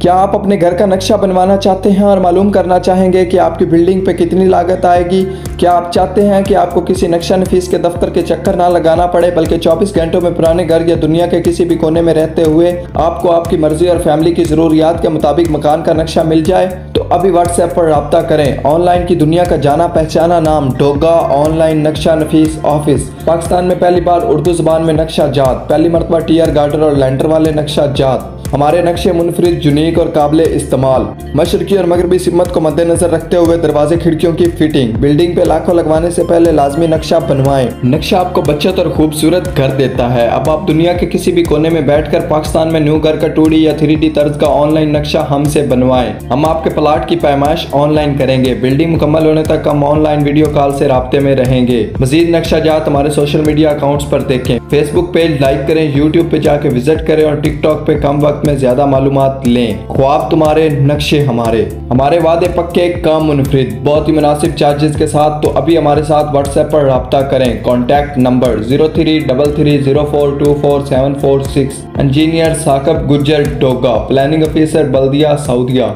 क्या आप अपने घर का नक्शा बनवाना चाहते हैं और मालूम करना चाहेंगे कि आपकी बिल्डिंग पे कितनी लागत आएगी? क्या आप चाहते हैं कि आपको किसी नक्शा नफीस के दफ्तर के चक्कर ना लगाना पड़े, बल्कि 24 घंटों में पुराने घर या दुनिया के किसी भी कोने में रहते हुए आपको आपकी मर्जी और फैमिली की ज़रूरियात के मुताबिक मकान का नक्शा मिल जाए? तो अभी व्हाट्सएप पर रब्ता करें। ऑनलाइन की दुनिया का जाना पहचाना नाम डोगा ऑनलाइन नक्शा नफीस ऑफिस। पाकिस्तान में पहली बार उर्दू ज़बान में नक्शा जात, पहली मरतबा टीयर गार्डर और लेंटर वाले नक्शा जात। हमारे नक्शे मुनफरिद, यूनीक और काबिले इस्तेमाल। मशरकी और मगरबी सिमत को मद्देनजर रखते हुए दरवाजे खिड़कियों की फिटिंग। बिल्डिंग पे लाखों लगवाने से पहले लाजमी नक्शा बनवाएं। नक्शा आपको बचत और खूबसूरत घर देता है। अब आप दुनिया के किसी भी कोने में बैठकर पाकिस्तान में न्यू घर का 2D या 3D तर्ज का ऑनलाइन नक्शा हमसे बनवाएं। हम आपके प्लाट की पैमाइश ऑनलाइन करेंगे। बिल्डिंग मुकम्मल होने तक हम ऑनलाइन वीडियो कॉल से राब्ते में रहेंगे। मजीद नक्शा जात हमारे सोशल मीडिया अकाउंट्स पर देखें। फेसबुक पेज लाइक करें, यूट्यूब पे जाके विजिट करें और टिकटॉक पे कम वक्त में ज्यादा मालूमात लें। ख्वाब तुम्हारे, नक्शे हमारे वादे पक्के, काम मुनफरिद, बहुत ही मुनासिब चार्जेस के साथ। तो अभी हमारे साथ व्हाट्सएप पर रब्ता करें। Contact number 033304244746। Engineer Saqib Gujjar Doga, planning officer बल्दिया सऊदिया।